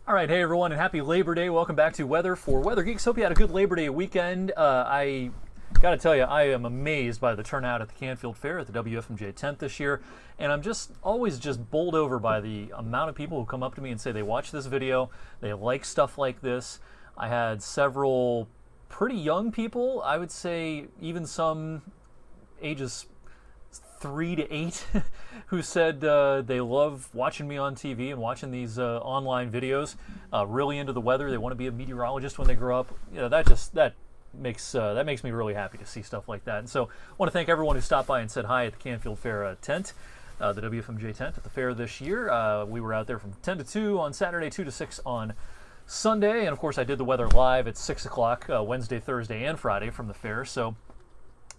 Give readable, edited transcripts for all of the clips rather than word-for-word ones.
All right, hey everyone, and happy Labor Day. Welcome back to Weather for Weather Geeks. Hope you had a good Labor Day weekend. I got to tell you, I am amazed by the turnout at the Canfield Fair at the WFMJ tent this year, and I'm just always just bowled over by the amount of people who come up to me and say they watch this video, they like stuff like this. I had several pretty young people, I would say even some ages 3 to 8 who said they love watching me on TV and watching these online videos, really into the weather. They want to be a meteorologist when they grow up. You know, that makes me really happy to see stuff like that. And so I want to thank everyone who stopped by and said hi at the Canfield Fair tent, the WFMJ tent at the fair this year. We were out there from 10 to 2 on Saturday, 2 to 6 on Sunday, and of course I did the weather live at 6 o'clock Wednesday, Thursday, and Friday from the fair. So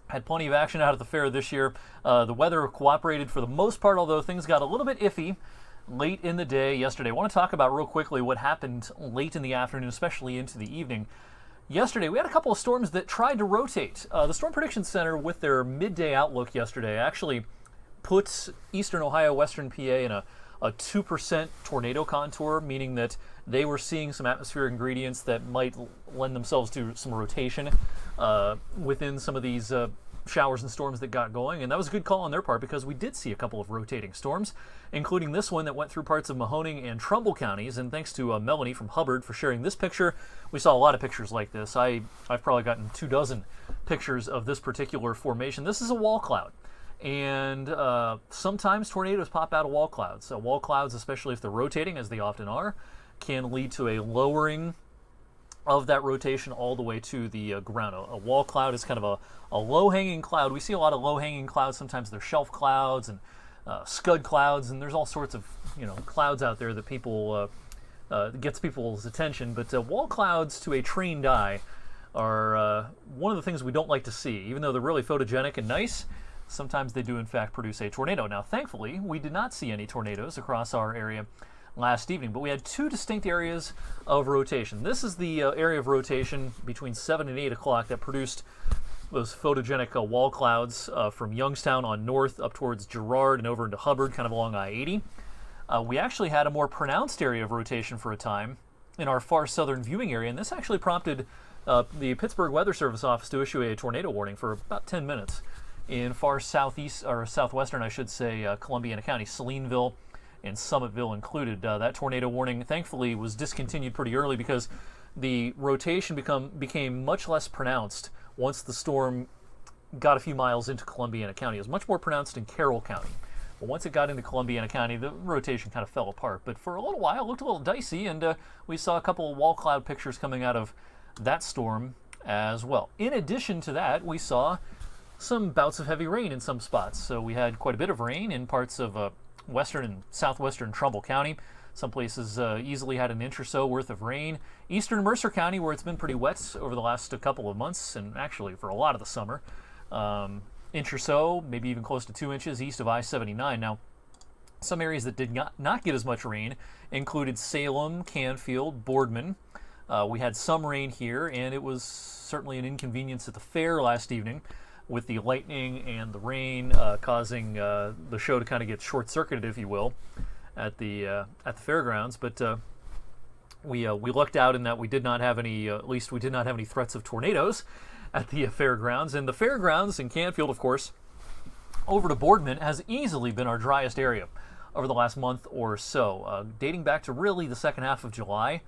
had plenty of action out at the fair this year. The weather cooperated for the most part, although things got a little bit iffy late in the day yesterday. I want to talk about real quickly what happened late in the afternoon, especially into the evening. Yesterday, we had a couple of storms that tried to rotate. The Storm Prediction Center, with their midday outlook yesterday, actually put eastern Ohio, western PA in a 2% tornado contour, meaning that they were seeing some atmospheric ingredients that might lend themselves to some rotation within some of these showers and storms that got going. And that was a good call on their part, because we did see a couple of rotating storms, including this one that went through parts of Mahoning and Trumbull counties. And thanks to Melanie from Hubbard for sharing this picture. We saw a lot of pictures like this. I've probably gotten 24 pictures of this particular formation. This is a wall cloud. And sometimes tornadoes pop out of wall clouds. Wall clouds, especially if they're rotating, as they often are, can lead to a lowering of that rotation all the way to the ground. A wall cloud is kind of a low-hanging cloud. We see a lot of low-hanging clouds. Sometimes they're shelf clouds and scud clouds, and there's all sorts of clouds out there that people gets people's attention. But wall clouds, to a trained eye, are one of the things we don't like to see, even though they're really photogenic and nice. Sometimes they do, in fact, produce a tornado. Now, thankfully, we did not see any tornadoes across our area last evening, but we had two distinct areas of rotation. This is the area of rotation between 7 and 8 o'clock that produced those photogenic wall clouds from Youngstown on north up towards Girard and over into Hubbard, kind of along I-80. We actually had a more pronounced area of rotation for a time in our far southern viewing area, and this actually prompted the Pittsburgh Weather Service office to issue a tornado warning for about 10 minutes. In far southeast, or southwestern, I should say, Columbiana County, Salineville and Summitville included. That tornado warning, thankfully, was discontinued pretty early because the rotation became much less pronounced once the storm got a few miles into Columbiana County. It was much more pronounced in Carroll County. But once it got into Columbiana County, the rotation kind of fell apart. But for a little while, it looked a little dicey, and we saw a couple of wall cloud pictures coming out of that storm as well. In addition to that, we saw some bouts of heavy rain in some spots. So we had quite a bit of rain in parts of western and southwestern Trumbull County. Some places easily had an inch or so worth of rain. Eastern Mercer County, where it's been pretty wet over the last couple of months, and actually for a lot of the summer, inch or so, maybe even close to 2 inches east of I-79. Now, some areas that did not get as much rain included Salem, Canfield, Boardman. We had some rain here, and it was certainly an inconvenience at the fair last evening, with the lightning and the rain causing the show to kind of get short-circuited, if you will, at the fairgrounds. But we lucked out in that we did not have any, at least we did not have any threats of tornadoes at the fairgrounds. And the fairgrounds in Canfield, of course, over to Boardman, has easily been our driest area over the last month or so, dating back to really the second half of July.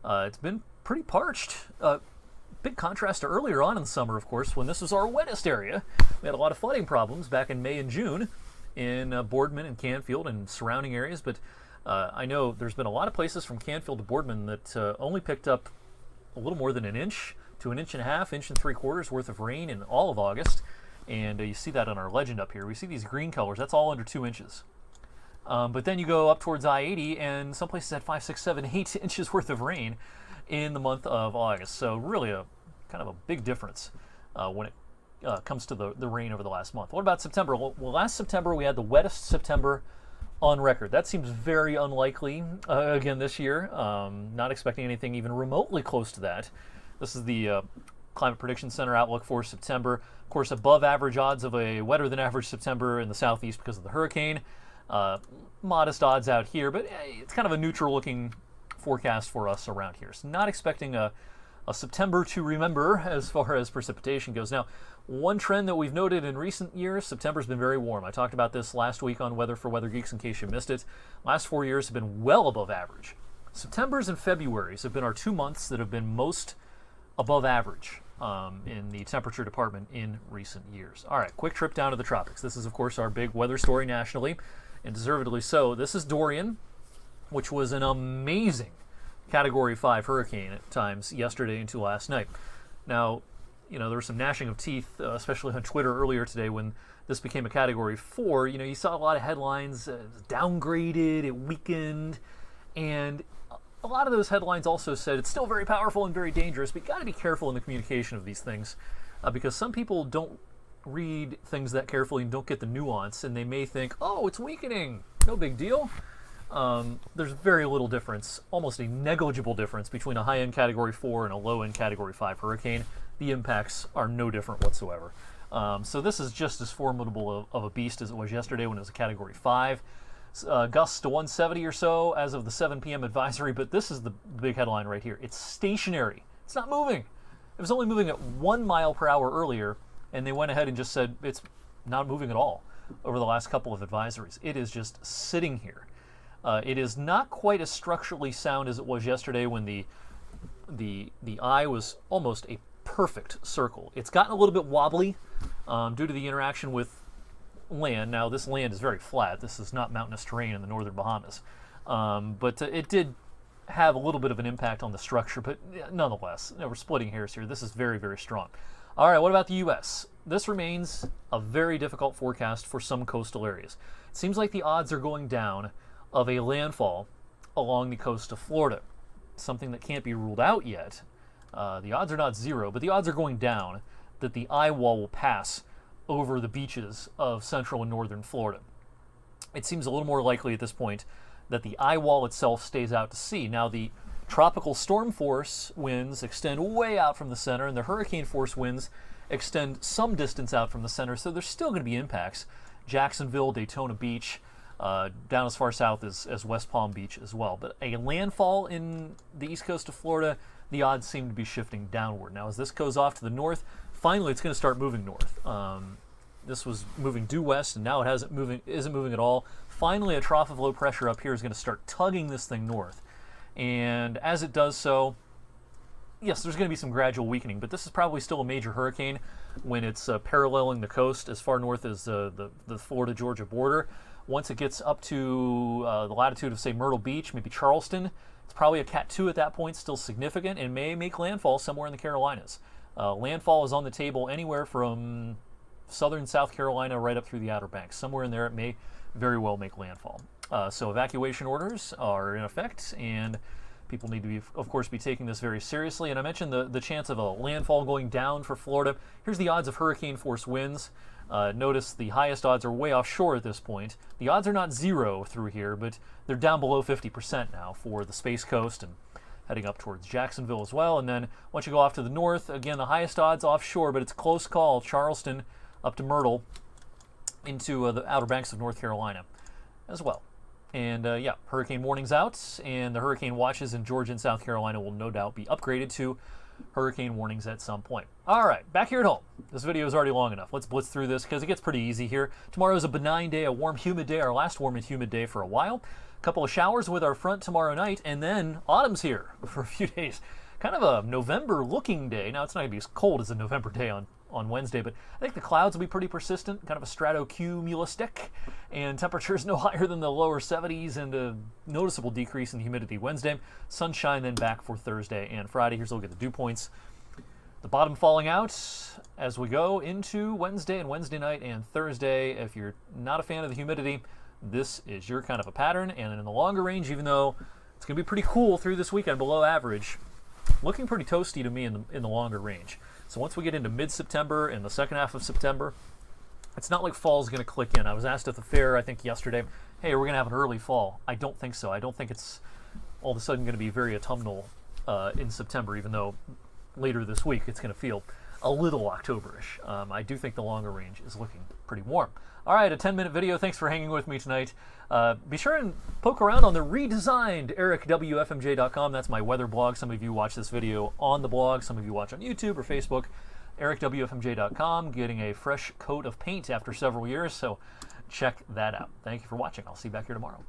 It's been pretty parched. Big contrast to earlier on in the summer, of course, when this was our wettest area. We had a lot of flooding problems back in May and June in Boardman and Canfield and surrounding areas, but I know there's been a lot of places from Canfield to Boardman that only picked up a little more than an inch to an inch and a half, inch and 3/4 worth of rain in all of August, and you see that on our legend up here. We see these green colors. That's all under 2 inches. But then you go up towards I-80, and some places had 5, 6, 7, 8 inches worth of rain in the month of August. So really a kind of a big difference when it comes to the rain over the last month. What about September? Well, last September we had the wettest September on record. That seems very unlikely again this year. Not expecting anything even remotely close to that. This is the Climate Prediction Center outlook for September. Of course, above average odds of a wetter than average September in the southeast because of the hurricane. Modest odds out here, but it's kind of a neutral looking forecast for us around here. So not expecting a September to remember as far as precipitation goes. Now, one trend that we've noted in recent years, September's been very warm. I talked about this last week on Weather for Weather Geeks in case you missed it. Last 4 years have been well above average. Septembers and Februaries have been our 2 months that have been most above average in the temperature department in recent years. All right, quick trip down to the tropics. This is, of course, our big weather story nationally, and deservedly so. This is Dorian, which was an amazing Category 5 hurricane at times yesterday into last night. Now, there was some gnashing of teeth, especially on Twitter earlier today when this became a Category 4. You saw a lot of headlines, downgraded, it weakened, and a lot of those headlines also said it's still very powerful and very dangerous, but you got to be careful in the communication of these things because some people don't read things that carefully and don't get the nuance, and they may think, oh, it's weakening, no big deal. There's very little difference, almost a negligible difference between a high-end Category 4 and a low-end Category 5 hurricane. The impacts are no different whatsoever. So this is just as formidable of a beast as it was yesterday when it was a Category 5. Gusts to 170 or so as of the 7 p.m. advisory, but this is the big headline right here. It's stationary. It's not moving. It was only moving at 1 mile per hour earlier, and they went ahead and just said it's not moving at all over the last couple of advisories. It is just sitting here. It is not quite as structurally sound as it was yesterday when the eye was almost a perfect circle. It's gotten a little bit wobbly due to the interaction with land. Now, this land is very flat. This is not mountainous terrain in the northern Bahamas. But it did have a little bit of an impact on the structure, but nonetheless, we're splitting hairs here. This is very, very strong. All right, what about the U.S.? This remains a very difficult forecast for some coastal areas. It seems like the odds are going down of a landfall along the coast of Florida, something that can't be ruled out yet. The odds are not zero, but the odds are going down that the eye wall will pass over the beaches of central and northern Florida. It seems a little more likely at this point that the eye wall itself stays out to sea. Now, the tropical storm force winds extend way out from the center, and the hurricane force winds extend some distance out from the center, so there's still going to be impacts. Jacksonville, Daytona Beach, down as far south as West Palm Beach as well. But a landfall in the east coast of Florida, the odds seem to be shifting downward. Now, as this goes off to the north, finally it's going to start moving north. This was moving due west, and now it isn't moving at all. Finally, a trough of low pressure up here is going to start tugging this thing north. And as it does so, yes, there's going to be some gradual weakening, but this is probably still a major hurricane when it's paralleling the coast as far north as the Florida-Georgia border. Once it gets up to the latitude of, say, Myrtle Beach, maybe Charleston, it's probably a Cat 2 at that point, still significant, and may make landfall somewhere in the Carolinas. Landfall is on the table anywhere from southern South Carolina right up through the Outer Banks. Somewhere in there it may very well make landfall. So evacuation orders are in effect, and people need to, of course, be taking this very seriously. And I mentioned the chance of a landfall going down for Florida. Here's the odds of hurricane force winds. Notice the highest odds are way offshore at this point. The odds are not zero through here, but they're down below 50% now for the Space Coast and heading up towards Jacksonville as well. And then once you go off to the north, again, the highest odds offshore, but it's close call, Charleston up to Myrtle into the Outer Banks of North Carolina as well. And yeah, hurricane warnings out, and the hurricane watches in Georgia and South Carolina will no doubt be upgraded to hurricane warnings at some point. All right, back here at home. This video is already long enough. Let's blitz through this because it gets pretty easy here. Tomorrow is a benign day, a warm, humid day, our last warm and humid day for a while. A couple of showers with our front tomorrow night, and then autumn's here for a few days. Kind of a November-looking day. Now, it's not going to be as cold as a November day on Wednesday, but I think the clouds will be pretty persistent, kind of a stratocumulistic, and temperatures no higher than the lower 70s and a noticeable decrease in humidity Wednesday. Sunshine then back for Thursday and Friday. Here's a look at the dew points. The bottom falling out as we go into Wednesday and Wednesday night and Thursday. If you're not a fan of the humidity, this is your kind of a pattern. And in the longer range, even though it's going to be pretty cool through this weekend, below average, looking pretty toasty to me in the longer range. So once we get into mid-September and the second half of September, it's not like fall is going to click in. I was asked at the fair, I think yesterday, hey, are we going to have an early fall? I don't think so. I don't think it's all of a sudden going to be very autumnal in September, even though later this week it's going to feel a little Octoberish. I do think the longer range is looking pretty warm. All right, a 10-minute video. Thanks for hanging with me tonight. Be sure and poke around on the redesigned ericwfmj.com. That's my weather blog. Some of you watch this video on the blog. Some of you watch on YouTube or Facebook. ericwfmj.com, getting a fresh coat of paint after several years, so check that out. Thank you for watching. I'll see you back here tomorrow.